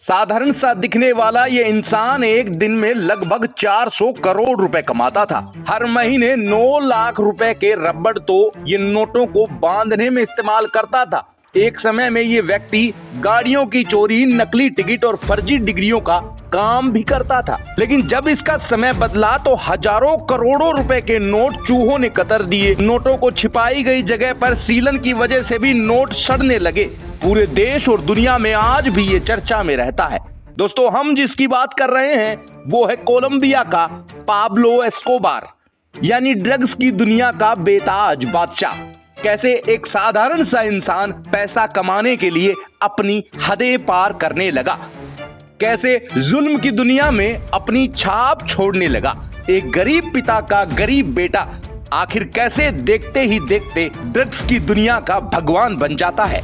साधारण सा दिखने वाला ये इंसान एक दिन में लगभग 400 करोड़ रुपए कमाता था। हर महीने 9 लाख रुपए के रबड़ तो ये नोटों को बांधने में इस्तेमाल करता था। एक समय में ये व्यक्ति गाड़ियों की चोरी, नकली टिकट और फर्जी डिग्रियों का काम भी करता था। लेकिन जब इसका समय बदला तो हजारों करोड़ों रुपए के नोट चूहों ने कतर दिए। नोटों को छिपाई गई जगह पर सीलन की वजह से भी नोट सड़ने लगे। पूरे देश और दुनिया में आज भी ये चर्चा में रहता है। दोस्तों, हम जिसकी बात कर रहे हैं वो है कोलंबिया का पाब्लो एस्कोबार, यानी ड्रग्स की दुनिया का बेताज बादशाह। कैसे एक साधारण सा इंसान पैसा कमाने के लिए अपनी हदें पार करने लगा, कैसे जुल्म की दुनिया में अपनी छाप छोड़ने लगा। एक गरीब पिता का गरीब बेटा आखिर कैसे देखते ही देखते ड्रग्स की दुनिया का भगवान बन जाता है।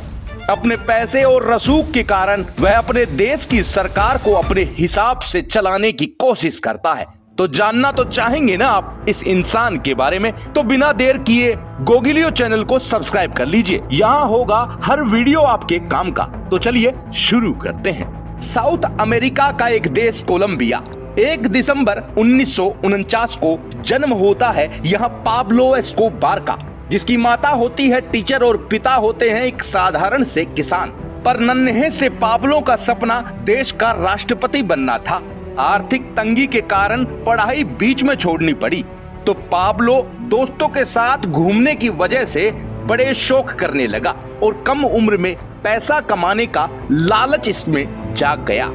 अपने पैसे और रसूख के कारण वह अपने देश की सरकार को अपने हिसाब से चलाने की कोशिश करता है। तो जानना तो चाहेंगे ना आप इस इंसान के बारे में, तो बिना देर किए गोगिलियो चैनल को सब्सक्राइब कर लीजिए। यहाँ होगा हर वीडियो आपके काम का। तो चलिए शुरू करते हैं। साउथ अमेरिका का एक देश कोलंबिया। 1 दिसंबर 1949 को जन्म होता है यहाँ पाब्लो एस्कोबार का, जिसकी माता होती है टीचर और पिता होते हैं एक साधारण से किसान। पर नन्हे से पाब्लो का सपना देश का राष्ट्रपति बनना था। आर्थिक तंगी के कारण पढ़ाई बीच में छोड़नी पड़ी, तो पाब्लो दोस्तों के साथ घूमने की वजह से बड़े शौक करने लगा और कम उम्र में पैसा कमाने का लालच इसमें जाग गया।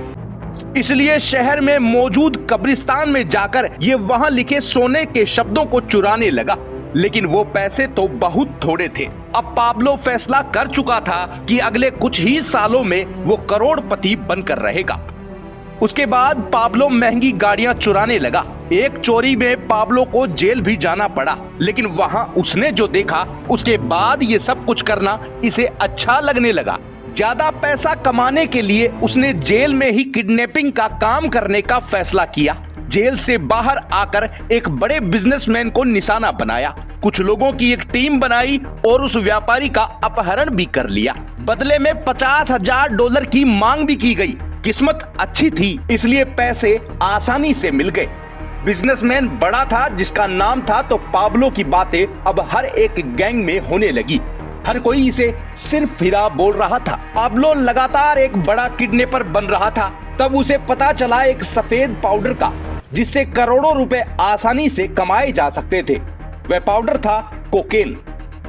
इसलिए शहर में मौजूद कब्रिस्तान में जाकर ये वहां लिखे सोने के शब्दों को चुराने लगा। लेकिन वो पैसे तो बहुत थोड़े थे। अब पाब्लो फैसला कर चुका था कि अगले कुछ ही सालों में वो करोड़पति बनकर रहेगा। उसके बाद पाब्लो महंगी गाड़ियां चुराने लगा। एक चोरी में पाब्लो को जेल भी जाना पड़ा, लेकिन वहां उसने जो देखा उसके बाद ये सब कुछ करना इसे अच्छा लगने लगा। ज्यादा पैसा कमाने के लिए उसने जेल में ही किडनैपिंग का काम करने का फैसला किया। जेल से बाहर आकर एक बड़े बिजनेसमैन को निशाना बनाया। कुछ लोगों की एक टीम बनाई और उस व्यापारी का अपहरण भी कर लिया। बदले में $50,000 की मांग भी की गई। किस्मत अच्छी थी, इसलिए पैसे आसानी से मिल गए। बिजनेसमैन बड़ा था जिसका नाम था, तो पाब्लो की बातें अब हर एक गैंग में होने लगी। हर कोई इसे सिर्फ हीरा बोल रहा था। पाब्लो लगातार एक बड़ा किडनैपर बन रहा था। तब उसे पता चला एक सफेद पाउडर का, जिससे करोड़ों रुपए आसानी से कमाए जा सकते थे। वह पाउडर था कोकेन,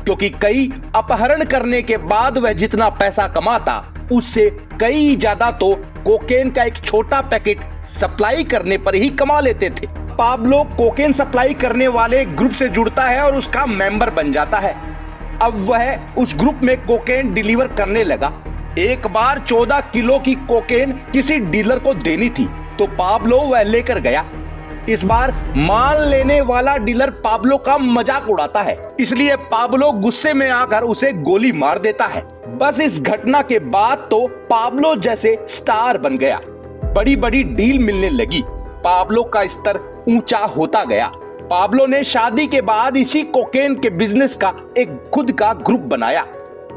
क्योंकि कई अपहरण करने के बाद वह जितना पैसा कमाता उससे कई ज्यादा तो कोकेन का एक छोटा पैकेट सप्लाई करने पर ही कमा लेते थे। पाब्लो कोकेन सप्लाई करने वाले ग्रुप से जुड़ता है और उसका मेंबर बन जाता है। अब वह उस ग्रुप में कोकेन डिलीवर करने लगा। एक बार 14 किलो की कोकेन किसी डीलर को देनी थी, तो पाब्लो वह लेकर गया। इस बार माल लेने वाला डीलर पाब्लो का मजाक उड़ाता है, इसलिए पाब्लो गुस्से में आकर उसे गोली मार देता है। बस इस घटना के बाद तो पाब्लो जैसे स्टार बन गया। बड़ी बड़ी डील मिलने लगी। पाब्लो का स्तर ऊंचा होता गया। पाब्लो ने शादी के बाद इसी कोकेन के बिजनेस का एक खुद का ग्रुप बनाया।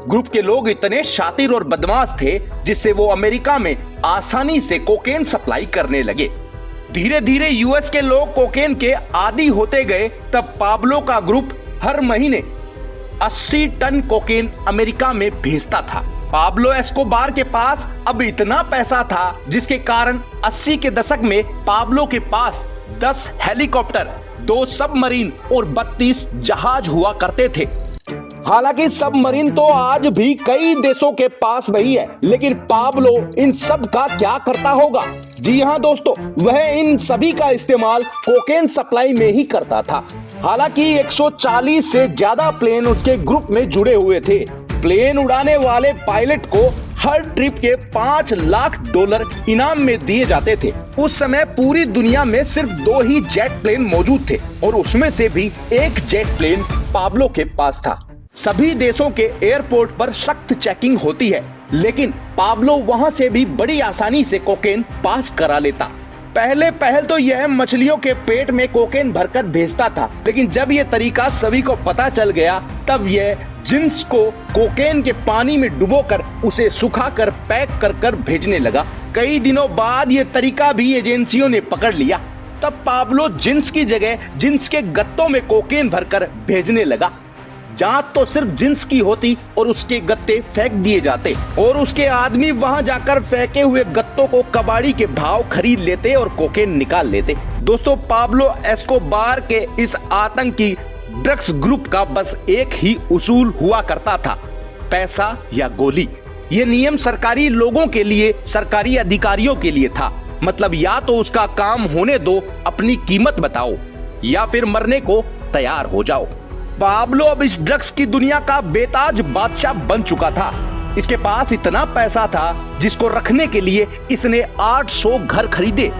ग्रुप के लोग इतने शातिर और बदमाश थे जिससे वो अमेरिका में आसानी से कोकेन सप्लाई करने लगे। धीरे धीरे यूएस के लोग कोकेन के आदी होते गए। तब पाब्लो का ग्रुप हर महीने 80 टन कोकेन अमेरिका में भेजता था। पाब्लो एस्कोबार के पास अब इतना पैसा था जिसके कारण 80 के दशक में पाब्लो के पास 10 हेलीकॉप्टर, 2 सबमरीन और 32 जहाज हुआ करते थे। हालांकि सबमरीन तो आज भी कई देशों के पास नहीं है, लेकिन पाब्लो इन सब का क्या करता होगा? जी हाँ दोस्तों, वह इन सभी का इस्तेमाल कोकेन सप्लाई में ही करता था। हालांकि 140 से ज्यादा प्लेन उसके ग्रुप में जुड़े हुए थे। प्लेन उड़ाने वाले पायलट को हर ट्रिप के $5 लाख इनाम में दिए जाते थे। उस समय पूरी दुनिया में सिर्फ 2 ही जेट प्लेन मौजूद थे और उसमें से भी एक जेट प्लेन पाब्लो के पास था। सभी देशों के एयरपोर्ट पर सख्त चेकिंग होती है, लेकिन पाब्लो वहां से भी बड़ी आसानी से कोकेन पास करा लेता। पहल तो यह मछलियों के पेट में कोकेन भरकर भेजता था, लेकिन जब यह तरीका सभी को पता चल गया तब यह जिंस को कोकेन के पानी में डुबोकर उसे सुखाकर पैक कर भेजने लगा। कई दिनों बाद यह तरीका भी एजेंसियों ने पकड़ लिया। तब पाब्लो जिंस की जगह जिंस के गत्तों में कोकेन भरकर भेजने लगा। जांच तो सिर्फ जिंस की होती और उसके गत्ते फेंक दिए जाते और उसके आदमी वहां जाकर फेंके हुए गत्तों को कबाड़ी के भाव खरीद लेते और कोकेन निकाल लेते। दोस्तों, पाब्लो एस्कोबार के इस आतंकी ड्रग्स ग्रुप का बस एक ही उसूल हुआ करता था, पैसा या गोली। ये नियम सरकारी लोगों के लिए, सरकारी अधिकारियों के लिए था। मतलब या तो उसका काम होने दो, अपनी कीमत बताओ, या फिर मरने को तैयार हो जाओ। पाब्लो अब इस ड्रग्स की दुनिया का बेताज बादशाह बन चुका था। इसके पास इतना पैसा था जिसको रखने के लिए इसने 800 घर खरीदे।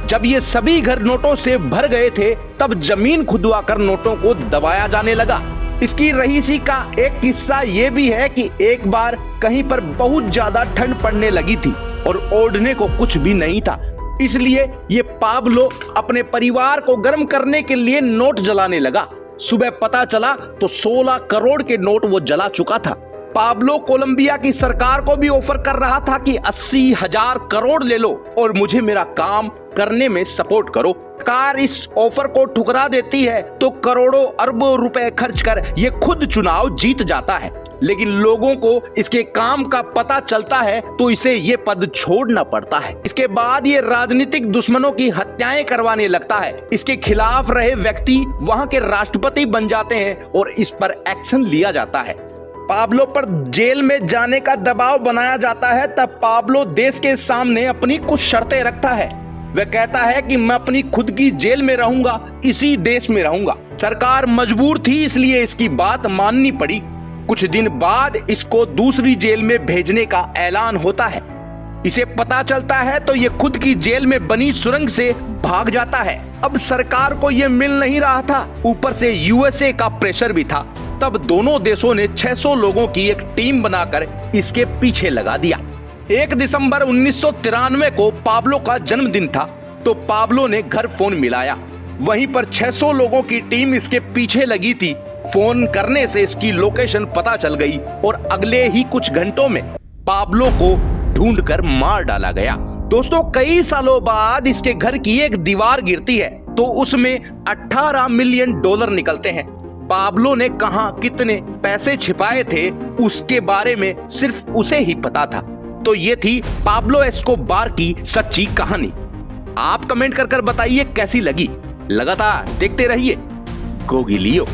जब ये सभी घर नोटों से भर गए थे तब जमीन खुदवाकर नोटों को दबाया जाने लगा। इसकी रईसी का एक किस्सा ये भी है कि एक बार कहीं पर बहुत ज्यादा ठंड पड़ने लगी थी और ओढ़ने को कुछ भी नहीं था, इसलिए ये पाब्लो अपने परिवार को गर्म करने के लिए नोट जलाने लगा। सुबह पता चला तो 16 करोड़ के नोट वो जला चुका था। पाब्लो कोलंबिया की सरकार को भी ऑफर कर रहा था कि 80,000 करोड़ ले लो और मुझे मेरा काम करने में सपोर्ट करो। सरकार इस ऑफर को ठुकरा देती है तो करोड़ों अरबों रुपए खर्च कर ये खुद चुनाव जीत जाता है, लेकिन लोगों को इसके काम का पता चलता है तो इसे ये पद छोड़ना पड़ता है। इसके बाद ये राजनीतिक दुश्मनों की हत्याएं करवाने लगता है। इसके खिलाफ रहे व्यक्ति वहां के राष्ट्रपति बन जाते हैं और इस पर एक्शन लिया जाता है। पाब्लो पर जेल में जाने का दबाव बनाया जाता है। तब पाब्लो देश के सामने अपनी कुछ शर्तें रखता है। वह कहता है कि मैं अपनी खुद की जेल में रहूंगा, इसी देश में रहूंगा। सरकार मजबूर थी, इसलिए इसकी बात माननी पड़ी। कुछ दिन बाद इसको दूसरी जेल में भेजने का ऐलान होता है। इसे पता चलता है तो ये खुद की जेल में बनी सुरंग से भाग जाता है। अब सरकार को ये मिल नहीं रहा था, ऊपर से यूएसए का प्रेशर भी था। तब दोनों देशों ने 600 लोगों की एक टीम बनाकर इसके पीछे लगा दिया। 1 दिसंबर 1993 को पाब्लो का जन्मदिन था, तो पाब्लो ने घर फोन मिलाया। वहीं पर 600 लोगों की टीम इसके पीछे लगी थी। फोन करने से इसकी लोकेशन पता चल गई और अगले ही कुछ घंटों में पाब्लो को ढूंढकर मार डाला गया। दोस्तों, कई सालों बाद इसके घर की एक दीवार गिरती है तो उसमें $18 मिलियन निकलते हैं। पाब्लो ने कहां कितने पैसे छिपाए थे उसके बारे में सिर्फ उसे ही पता था। तो ये थी पाब्लो एस्कोबार की सच्ची कहानी। आप कमेंट कर बताइए कैसी लगी। लगातार देखते रहिए गोगी लियो।